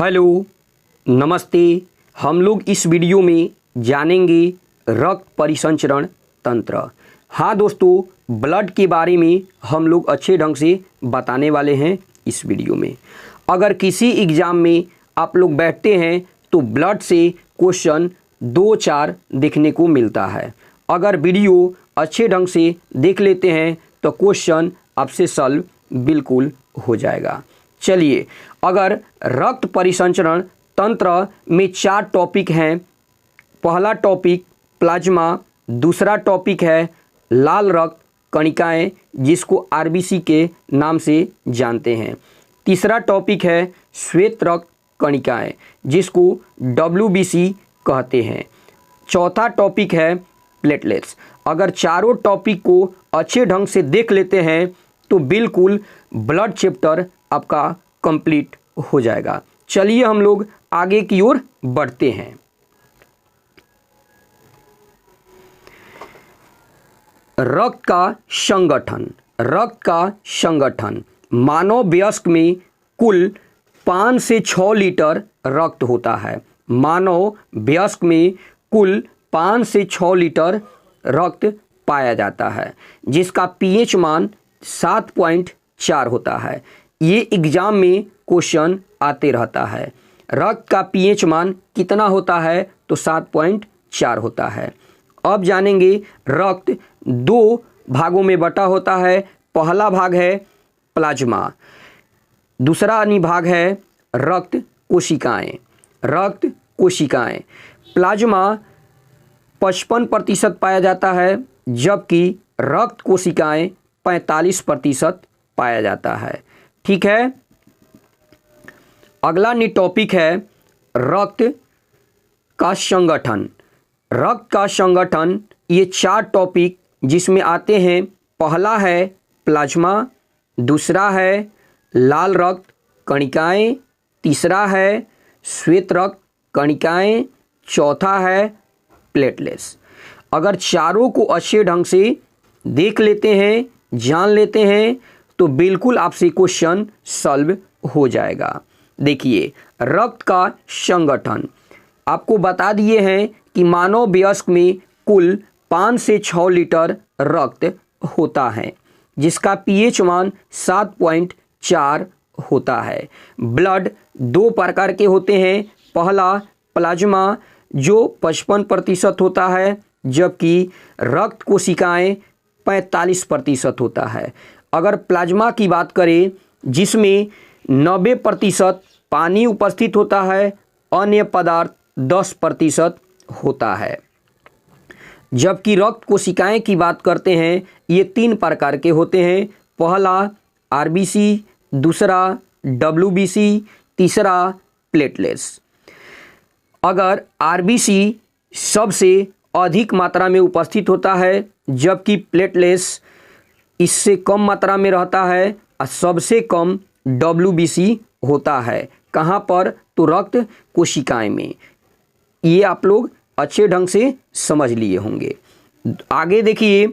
Hello, नमस्ते। हम लोग इस वीडियो में जानेंगे रक्त परिसंचरण तंत्र। हाँ दोस्तों, ब्लड के बारे में हम लोग अच्छे ढंग से बताने वाले हैं इस वीडियो में। अगर किसी एग्ज़ाम में आप लोग बैठते हैं तो ब्लड से क्वेश्चन 2-4 देखने को मिलता है। अगर वीडियो अच्छे ढंग से देख लेते हैं तो क्वेश्चन आपसे सॉल्व बिल्कुल हो जाएगा। चलिए, अगर रक्त परिसंचरण तंत्र में 4 टॉपिक हैं। पहला टॉपिक प्लाज्मा, दूसरा टॉपिक है लाल रक्त कणिकाएं जिसको आरबीसी के नाम से जानते हैं। तीसरा टॉपिक है श्वेत रक्त कणिकाएं जिसको डब्ल्यूबीसी कहते हैं। चौथा टॉपिक है प्लेटलेट्स। अगर चारों टॉपिक को अच्छे ढंग से देख लेते हैं तो बिल्कुल ब्लड चैप्टर आपका कंप्लीट हो जाएगा। चलिए हम लोग आगे की ओर बढ़ते हैं। रक्त का संगठन मानव वयस्क में कुल 5 से 6 लीटर रक्त होता है। मानव वयस्क में कुल 5 से 6 लीटर रक्त पाया जाता है जिसका पीएच मान 7.4 होता है। ये एग्जाम में क्वेश्चन आते रहता है। रक्त का पीएच मान कितना होता है तो 7.4 होता है। अब जानेंगे रक्त 2 भागों में बटा होता है। पहला भाग है प्लाज्मा, दूसरा अनुभाग है रक्त कोशिकाएं। प्लाज्मा 55% पाया जाता है जबकि रक्त कोशिकाएं 45% पाया जाता है। ठीक है। अगला टॉपिक है रक्त का संगठन। ये 4 टॉपिक जिसमें आते हैं। पहला है प्लाज्मा, दूसरा है लाल रक्त कणिकाएं, तीसरा है श्वेत रक्त कणिकाएं, चौथा है प्लेटलेट्स। अगर चारों को अच्छे ढंग से देख लेते हैं, जान लेते हैं तो बिल्कुल आपसे क्वेश्चन सॉल्व हो जाएगा। देखिए, रक्त का संगठन आपको बता दिए हैं कि मानव वयस्क में कुल 5 से 6 लीटर रक्त होता है जिसका पीएच मान 7.4 होता है। ब्लड 2 प्रकार के होते हैं। पहला प्लाज्मा जो 55% होता है जबकि रक्त कोशिकाएं 45% होता है। अगर प्लाज्मा की बात करें जिसमें 90% पानी उपस्थित होता है, अन्य पदार्थ 10% होता है। जबकि रक्त कोशिकाएं की बात करते हैं, ये 3 प्रकार के होते हैं। पहला आरबीसी, दूसरा डब्ल्यूबीसी, तीसरा प्लेटलेट्स। अगर आरबीसी सबसे अधिक मात्रा में उपस्थित होता है जबकि प्लेटलेट्स इससे कम मात्रा में रहता है और सबसे कम डब्ल्यूबीसी होता है। कहाँ पर तो रक्त कोशिकाएं में। ये आप लोग अच्छे ढंग से समझ लिए होंगे। आगे देखिए,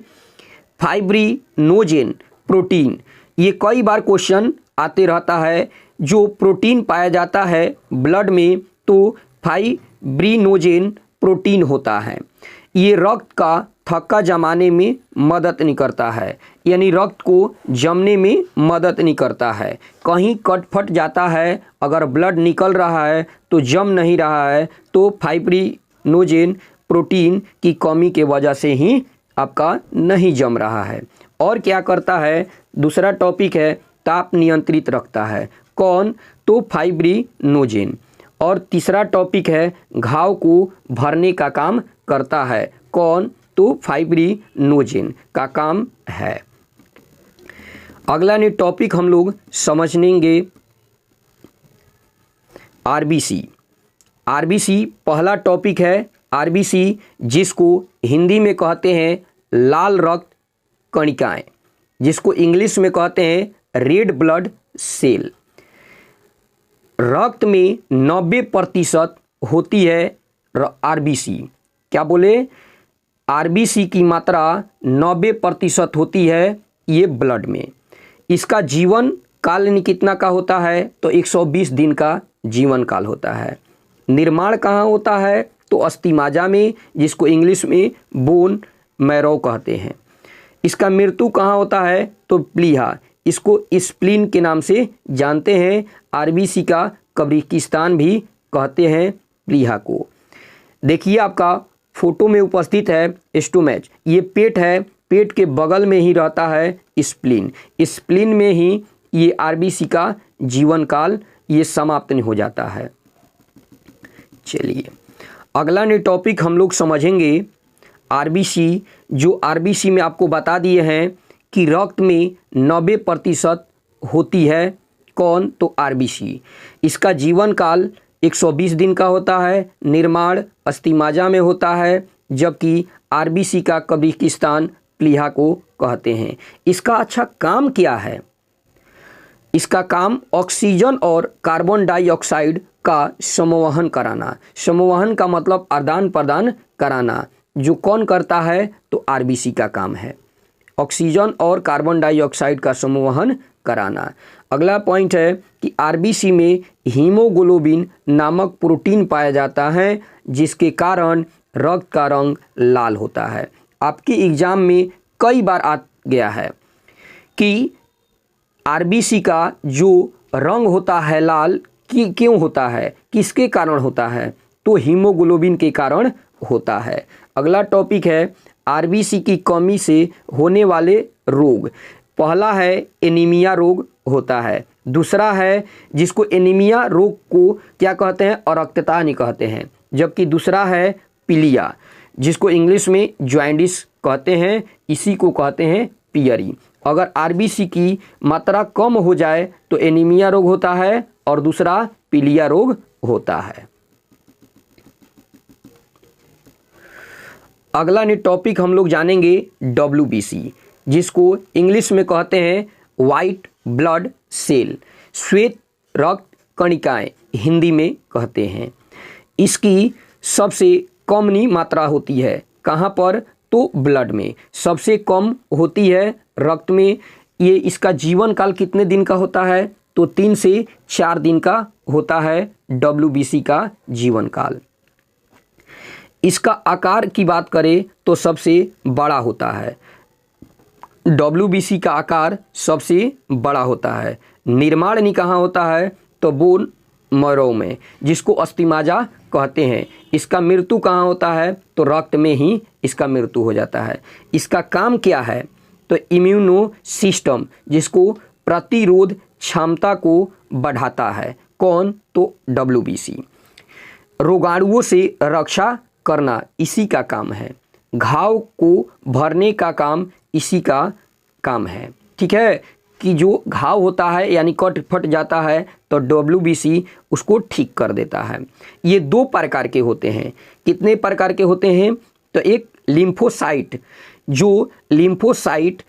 फाइब्रिनोजेन प्रोटीन, ये कई बार क्वेश्चन आते रहता है। जो प्रोटीन पाया जाता है ब्लड में तो फाइब्रिनोजेन प्रोटीन होता है। ये रक्त का थक्का जमाने में मदद नहीं करता है, यानी रक्त को जमने में मदद नहीं करता है। कहीं कट फट जाता है, अगर ब्लड निकल रहा है तो जम नहीं रहा है तो फाइब्रिनोजेन प्रोटीन की कमी के वजह से ही आपका नहीं जम रहा है। और क्या करता है, दूसरा टॉपिक है ताप नियंत्रित रखता है। कौन तो फाइब्रिनोजेन। और तीसरा टॉपिक है घाव को भरने का काम करता है। कौन तो फाइब्रिनोजेन का काम है। अगला टॉपिक हम लोग समझेंगे आरबीसी। पहला टॉपिक है आरबीसी जिसको हिंदी में कहते हैं लाल रक्त कणिकाएं, जिसको इंग्लिश में कहते हैं रेड ब्लड सेल। रक्त में 90% होती है आरबीसी। क्या बोले, आरबीसी की मात्रा 90% होती है ये ब्लड में। इसका जीवन काल कितना का होता है तो 120 दिन का जीवन काल होता है। निर्माण कहाँ होता है? तो अस्थिमाजा में, जिसको इंग्लिश में बोन मैरो कहते हैं। इसका मृत्यु कहाँ होता है? तो प्लीहा, इसको स्प्लीन के नाम से जानते हैं। आरबीसी का कब्रिस्तान भी कहते हैं प्लीहा को। देखिए आपका फोटो में उपस्थित है स्टोमच, ये पेट है, पेट के बगल में ही रहता है स्प्लीन। स्प्लीन में ही ये आरबीसी का जीवन काल ये समाप्त हो जाता है। चलिए अगला ने टॉपिक हम लोग समझेंगे आरबीसी। जो आरबीसी में आपको बता दिए हैं कि रक्त में 90% होती है कौन? तो आरबीसी। इसका जीवन काल 120 दिन का होता है। निर्माण अस्थिमाजा में होता है, जबकि आरबीसी का कब्रिस्तान प्लीहा को कहते हैं। इसका अच्छा काम क्या है? इसका काम ऑक्सीजन और कार्बन डाइऑक्साइड का संवहन कराना। संवहन का मतलब आदान प्रदान कराना। जो कौन करता है? तो आरबीसी का काम है ऑक्सीजन और कार्बन डाइऑक्साइड का संवहन कराना। अगला पॉइंट है कि आरबीसी में हीमोग्लोबिन नामक प्रोटीन पाया जाता है, जिसके कारण रक्त का रंग लाल होता है। आपके एग्जाम में कई बार आ गया है कि आरबीसी का जो रंग होता है लाल क्यों होता है, किसके कारण होता है? तो हीमोग्लोबिन के कारण होता है। अगला टॉपिक है आरबीसी की कमी से होने वाले रोग। पहला है एनीमिया रोग होता है। दूसरा है जिसको एनीमिया रोग को क्या कहते हैं? अरक्तता नहीं कहते हैं। जबकि दूसरा है पीलिया, जिसको इंग्लिश में जॉइंडिस कहते हैं, इसी को कहते हैं पियरी। अगर आरबीसी की मात्रा कम हो जाए तो एनीमिया रोग होता है और दूसरा पीलिया रोग होता है। अगला ने टॉपिक हम लोग जानेंगे WBC, जिसको इंग्लिश में कहते हैं वाइट ब्लड सेल, श्वेत रक्त कणिकाएं हिंदी में कहते हैं। इसकी सबसे कम मात्रा होती है कहाँ पर? तो ब्लड में। सबसे कम होती है रक्त में। ये इसका जीवन काल कितने दिन का होता है? तो 3 से 4 दिन का होता है WBC का जीवन काल। इसका आकार की बात करें तो सबसे बड़ा होता है। WBC का आकार सबसे बड़ा होता है। निर्माण नहीं कहाँ होता है? तो बोन मैरो में, जिसको अस्थिमाजा कहते हैं। इसका मृत्यु कहाँ होता है? तो रक्त में ही इसका मृत्यु हो जाता है। इसका काम क्या है? तो इम्यूनो सिस्टम, जिसको प्रतिरोध क्षमता को बढ़ाता है। कौन? तो WBC। रोगाणुओं से रक्षा करना इसी का काम है। घाव को भरने का काम इसी का काम है। ठीक है, कि जो घाव होता है यानी कट फट जाता है तो WBC उसको ठीक कर देता है। ये 2 प्रकार के होते हैं। कितने प्रकार के होते हैं? तो एक लिम्फोसाइट, जो लिम्फोसाइट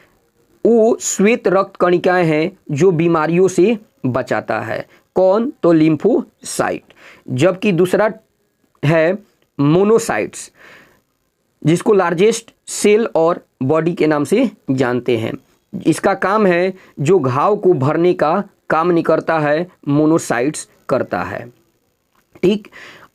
वो श्वेत रक्त कणिकाएं हैं जो बीमारियों से बचाता है। कौन? तो लिम्फोसाइट। जबकि दूसरा है मोनोसाइट्स, जिसको लार्जेस्ट सेल और बॉडी के नाम से जानते हैं। इसका काम है जो घाव को भरने का काम नहीं करता है, मोनोसाइट्स करता है। ठीक,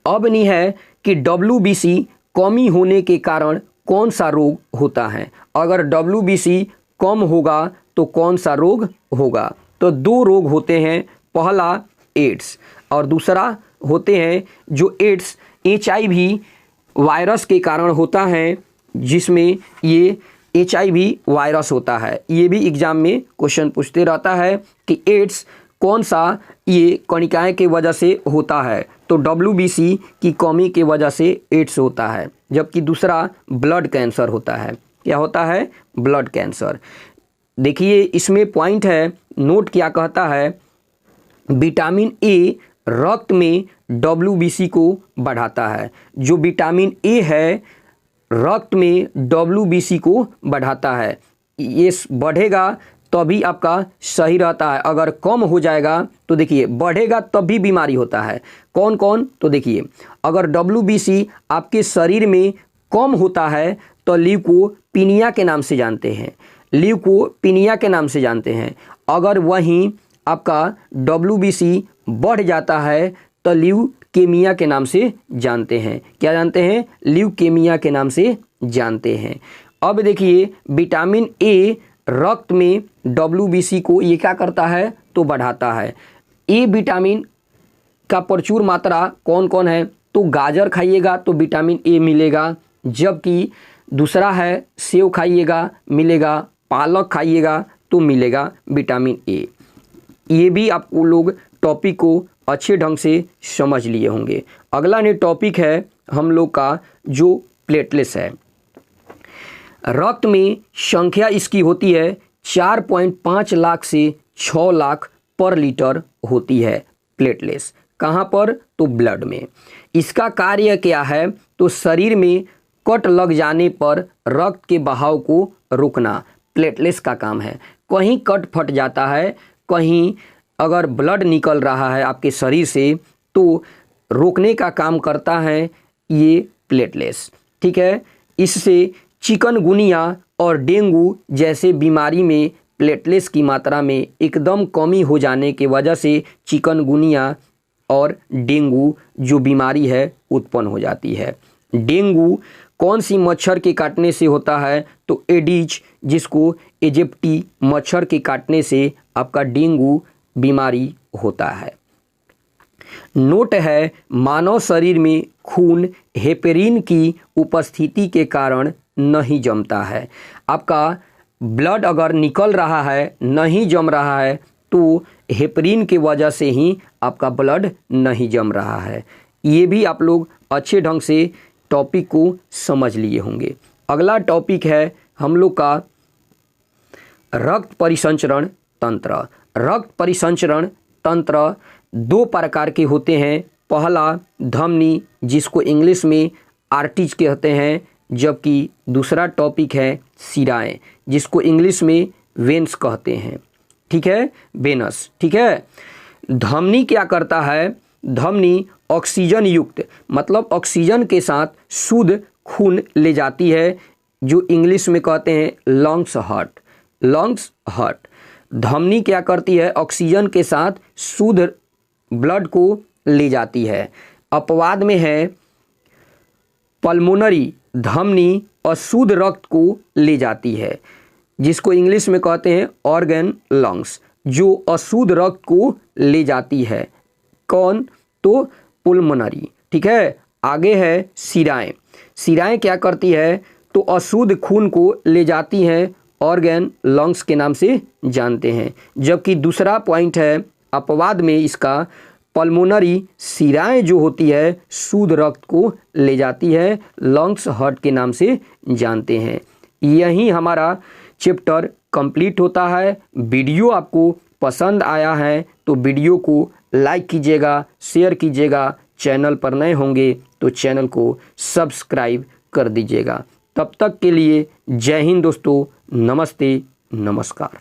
अब नहीं है कि WBC कमी होने के कारण कौन सा रोग होता है। अगर WBC कम होगा तो कौन सा रोग होगा? तो 2 रोग होते हैं। पहला एड्स और दूसरा होते हैं जो एड्स HIV वायरस के कारण होता है, जिसमें ये HIV वायरस होता है। ये भी एग्जाम में क्वेश्चन पूछते रहता है कि एड्स कौन सा ये कणिकाएं के वजह से होता है। तो WBC की कमी के वजह से एड्स होता है। जबकि दूसरा ब्लड कैंसर होता है। क्या होता है? Blood cancer. देखिए इसमें पॉइंट है, नोट क्या कहता है? विटामिन A रक्त में WBC को बढ़ाता है। जो विटामिन A है रक्त में WBC को बढ़ाता है। ये बढ़ेगा तभी आपका सही रहता है। अगर कम हो जाएगा तो देखिए बढ़ेगा तब भी बीमारी होता है। कौन कौन? तो देखिए अगर WBC आपके शरीर में कम होता है तो ल्यूकोपीनिया के नाम से जानते हैं। ल्यूकोपीनिया के नाम से जानते हैं। अगर वहीं आपका WBC बढ़ जाता है तो ल्यूकेमिया के नाम से जानते हैं। क्या जानते हैं? ल्यूकेमिया के नाम से जानते हैं। अब देखिए विटामिन ए रक्त में WBC को ये क्या करता है? तो बढ़ाता है। ए विटामिन का प्रचुर मात्रा कौन कौन है? तो गाजर खाइएगा तो विटामिन ए मिलेगा, जबकि दूसरा है सेव खाइएगा मिलेगा, पालक खाइएगा तो मिलेगा विटामिन ए। ये भी आप लोग टॉपिक को अच्छे ढंग से समझ लिए होंगे। अगला ने टॉपिक है हम लोग का जो प्लेटलेट्स है। रक्त में संख्या इसकी होती है 4.5 लाख से 6 लाख पर लीटर होती है प्लेटलेट्स। कहाँ पर? तो ब्लड में। इसका कार्य क्या है? तो शरीर में कट लग जाने पर रक्त के बहाव को रोकना प्लेटलेट्स का काम है। कहीं कट फट जाता है, कहीं अगर ब्लड निकल रहा है आपके शरीर से तो रोकने का काम करता है ये प्लेटलेट्स। ठीक है। इससे चिकनगुनिया और डेंगू जैसे बीमारी में प्लेटलेट्स की मात्रा में एकदम कमी हो जाने की वजह से चिकनगुनिया और डेंगू जो बीमारी है उत्पन्न हो जाती है। डेंगू कौन सी मच्छर के काटने से होता है? तो एडिज, जिसको एजिप्टी मच्छर के काटने से आपका डेंगू बीमारी होता है। नोट है, मानव शरीर में खून हेपेरिन की उपस्थिति के कारण नहीं जमता है। आपका ब्लड अगर निकल रहा है, नहीं जम रहा है, तो हेपेरिन की वजह से ही आपका ब्लड नहीं जम रहा है। ये भी आप लोग अच्छे ढंग से टॉपिक को समझ लिए होंगे। अगला टॉपिक है हम लोग का रक्त परिसंचरण तंत्र। रक्त परिसंचरण तंत्र 2 प्रकार के होते हैं। पहला धमनी, जिसको इंग्लिश में आर्टरीज कहते हैं, जबकि दूसरा टॉपिक है शिराएं, जिसको इंग्लिश में वेन्स कहते हैं। ठीक है, वेनस। ठीक है। धमनी क्या करता है? धमनी ऑक्सीजन युक्त, मतलब ऑक्सीजन के साथ शुद्ध खून ले जाती है, जो इंग्लिश में कहते हैं लंग्स हार्ट। Lungs heart. धमनी क्या करती है? ऑक्सीजन के साथ शुद्ध ब्लड को ले जाती है। अपवाद में है पल्मोनरी, धमनी अशुद्ध रक्त को ले जाती है, जिसको इंग्लिश में कहते हैं ऑर्गन लंग्स, जो अशुद्ध रक्त को ले जाती है। कौन? तो पुल्मोनरी। ठीक है। आगे है शिराएं। शिराएं क्या करती है? तो अशुद्ध खून को ले जाती हैं, ऑर्गन लंग्स के नाम से जानते हैं। जबकि दूसरा पॉइंट है अपवाद में इसका पल्मोनरी, शिराएं जो होती है शुद्ध रक्त को ले जाती है, लंग्स हार्ट के नाम से जानते हैं। यही हमारा चैप्टर कंप्लीट होता है। वीडियो आपको पसंद आया है तो वीडियो को लाइक कीजिएगा, शेयर कीजिएगा। चैनल पर नए होंगे तो चैनल को सब्सक्राइब कर दीजिएगा। तब तक के लिए जय हिंद दोस्तों, नमस्ते, नमस्कार।